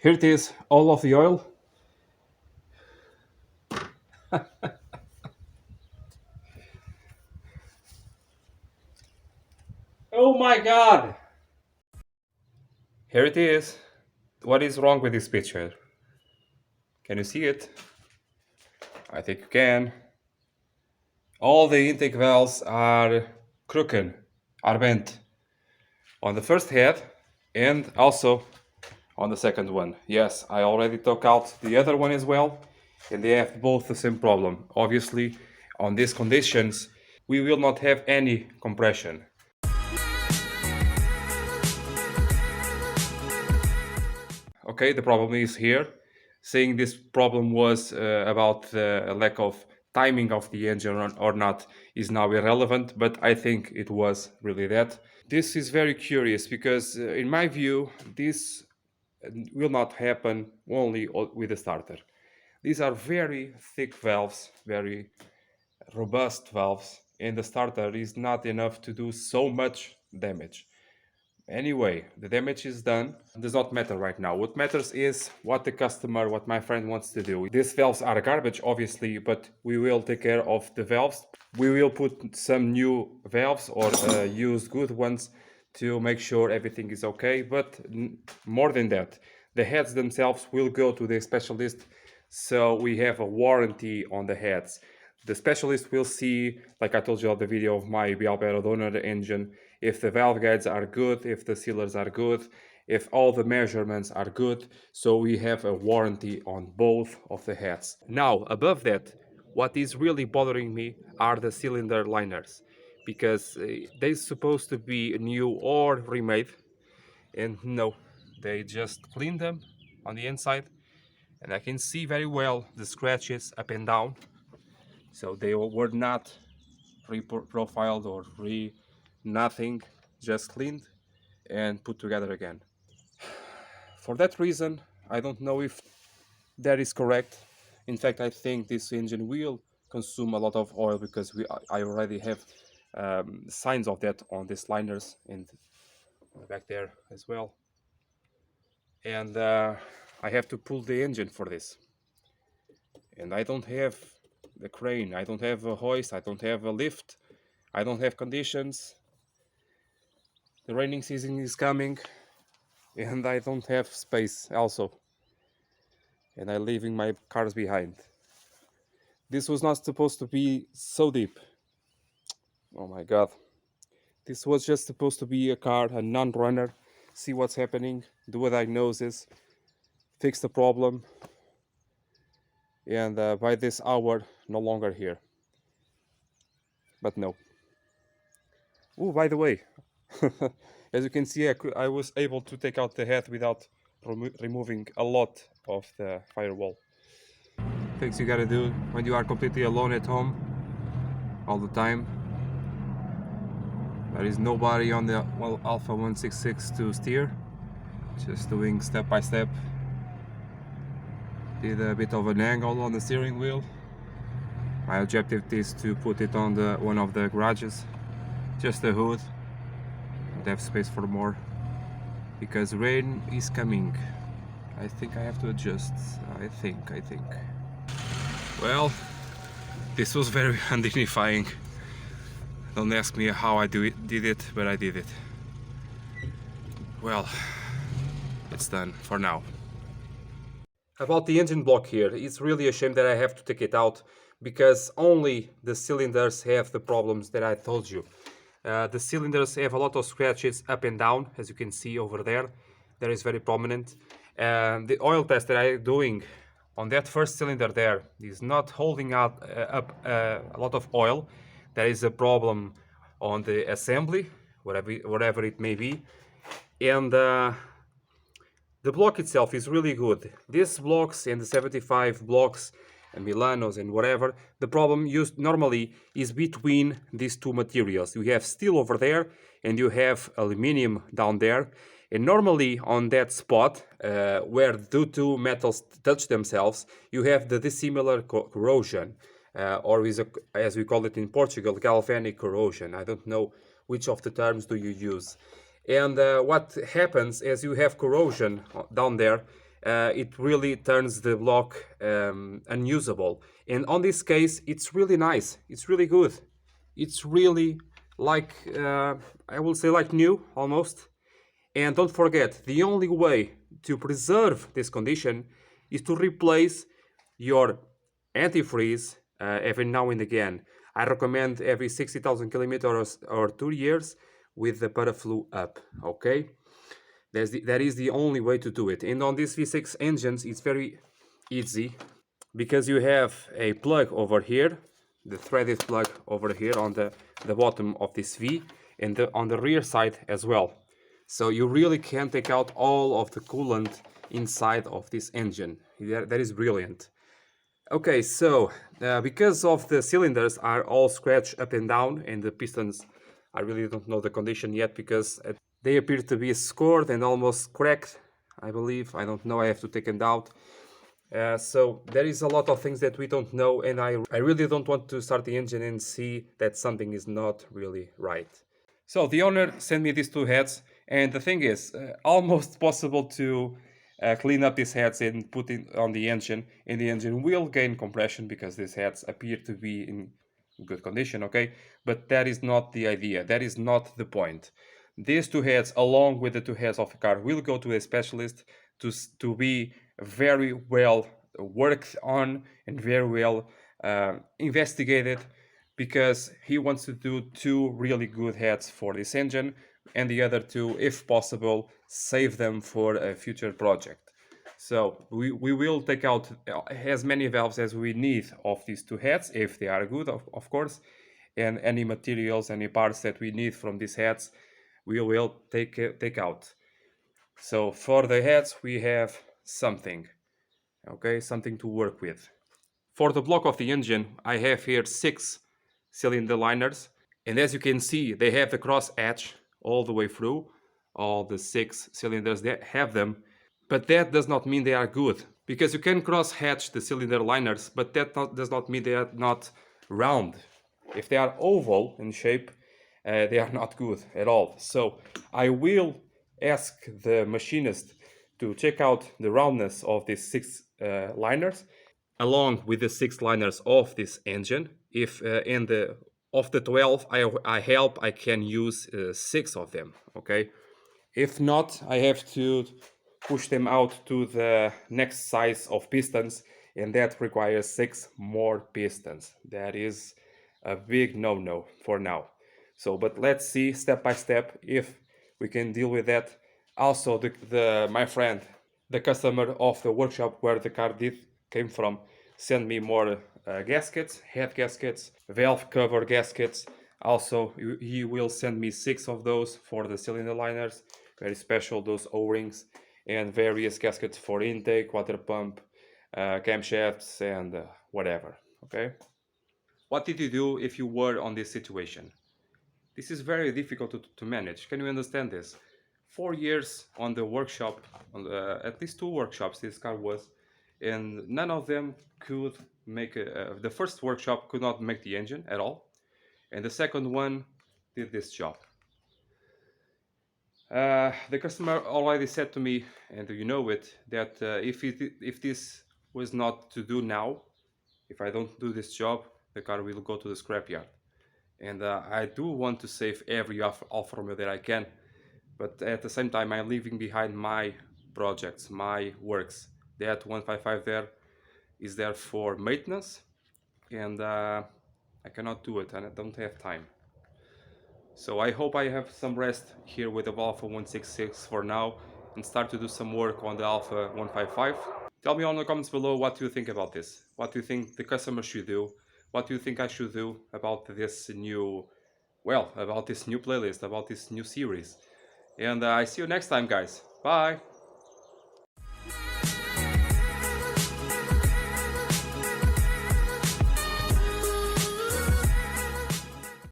Here it is, all of the oil. Oh my god! Here it is. What is wrong with this picture? Can you see it? I think you can. All the intake valves are crooked, are bent on the first head and also on the second one. Yes, I already took out the other one as well, and they have both the same problem. Obviously, on these conditions, we will not have any compression. Okay, the problem is here. Saying this problem was about the lack of timing of the engine or not is now irrelevant, but I think it was really that. This is very curious because, in my view, this will not happen only with the starter. These are very thick valves, very robust valves, and the starter is not enough to do so much damage. Anyway, the damage is done. It does not matter right now. What matters is what the customer, what my friend wants to do. These valves are garbage, obviously, but we will take care of the valves. We will put some new valves or use good ones to make sure everything is okay. But more than that, the heads themselves will go to the specialist, so we have a warranty on the heads. The specialist will see, like I told you on the video of my Bialbero donor engine, if the valve guides are good, if the sealers are good, if all the measurements are good. So we have a warranty on both of the heads. Now, above that, what is really bothering me are the cylinder liners, because they're supposed to be new or remade, and no, they just clean them on the inside, and I can see very well the scratches up and down. So they were not re-profiled or nothing, just cleaned and put together again. For that reason, I don't know if that is correct. In fact, I think this engine will consume a lot of oil because I already have signs of that on these liners and back there as well. And I have to pull the engine for this. And I don't have the crane, I don't have a hoist, I don't have a lift, I don't have conditions. The raining season is coming and I don't have space also. And I'm leaving my cars behind. This was not supposed to be so deep. Oh my god. This was just supposed to be a car, a non-runner. See what's happening, do a diagnosis, fix the problem. And by this hour, no longer here. But no. Oh, by the way, as you can see, I was able to take out the head without removing a lot of the firewall. Things you gotta do when you are completely alone at home all the time. There is nobody on the Alfa 166 to steer, just doing step by step. Did a bit of an angle on the steering wheel. My objective is to put it on one of the garages, just the hood. Don't have space for more because rain is coming. I think I have to adjust. I think. Well, this was very undignifying. Don't ask me how I did it, but I did it. Well, it's done for now. About the engine block here, it's really a shame that I have to take it out because only the cylinders have the problems that I told you. The cylinders have a lot of scratches up and down, as you can see over there. That is very prominent. The oil test that I'm doing on that first cylinder there is not holding up a lot of oil. There is a problem on the assembly, whatever it may be. And the block itself is really good. These blocks and the 75 blocks and Milanos and whatever, the problem used normally is between these two materials. You have steel over there and you have aluminum down there. And normally on that spot where the two metals touch themselves, you have the dissimilar corrosion, or as we call it in Portugal, galvanic corrosion. I don't know which of the terms do you use. And what happens is you have corrosion down there, it really turns the block unusable. And on this case, it's really nice. It's really good. It's really like, I will say like new almost. And don't forget, the only way to preserve this condition is to replace your antifreeze every now and again. I recommend every 60,000 kilometers or 2 years with the paraflu up, okay? That is the only way to do it. And on these V6 engines, it's very easy because you have a plug over here, the threaded plug over here on the bottom of this V, and on the rear side as well. So you really can take out all of the coolant inside of this engine. That is brilliant. Okay, so because of the cylinders are all scratched up and down, and the pistons, I really don't know the condition yet because they appear to be scored and almost cracked, I believe. I don't know, I have to take it out. So there is a lot of things that we don't know, and I really don't want to start the engine and see that something is not really right. So the owner sent me these two heads, and the thing is, almost possible to clean up these heads and put it on the engine, and the engine will gain compression because these heads appear to be in good condition, okay? But that is not the idea. That is not the point. These two heads, along with the two heads of the car, will go to a specialist to be very well worked on and very well investigated, because he wants to do two really good heads for this engine, and the other two, if possible, save them for a future project. So we will take out as many valves as we need of these two heads, if they are good, of course, and any materials, any parts that we need from these heads, we will take out. So for the heads, we have something, okay, something to work with. For the block of the engine, I have here 6 cylinder liners, and as you can see, they have the cross hatch all the way through. All the 6 cylinders that have them, but that does not mean they are good, because you can cross hatch the cylinder liners, but that does not mean they are not round. If they are oval in shape, they are not good at all. So I will ask the machinist to check out the roundness of these 6 liners, along with the 6 liners of this engine. If in the of the 12 I can use 6 of them, okay? If not, I have to push them out to the next size of pistons, and that requires 6 more pistons. That is a big no-no for now. So, but let's see step by step if we can deal with that. Also, my friend, the customer of the workshop where the car came from, sent me more gaskets, head gaskets, valve cover gaskets. Also, he will send me 6 of those for the cylinder liners, very special, those O-rings, and various gaskets for intake, water pump, camshafts, and whatever, okay? What did you do if you were on this situation? This is very difficult to manage. Can you understand this? 4 years on the workshop, at least 2 workshops this car was, and none of them could make the first workshop could not make the engine at all, and the second one did this job. The customer already said to me, and you know it, that if this was not to do now, if I don't do this job, the car will go to the scrapyard. And I do want to save every Alfa Romeo that I can, but at the same time I'm leaving behind my projects, my works. That 155 there is there for maintenance, and I cannot do it, and I don't have time. So I hope I have some rest here with the Alfa 166 for now, and start to do some work on the Alfa 155. Tell me on the comments below what you think about this. What do you think the customer should do? What do you think I should do about this new, about this new playlist, about this new series? And I see you next time, guys. Bye!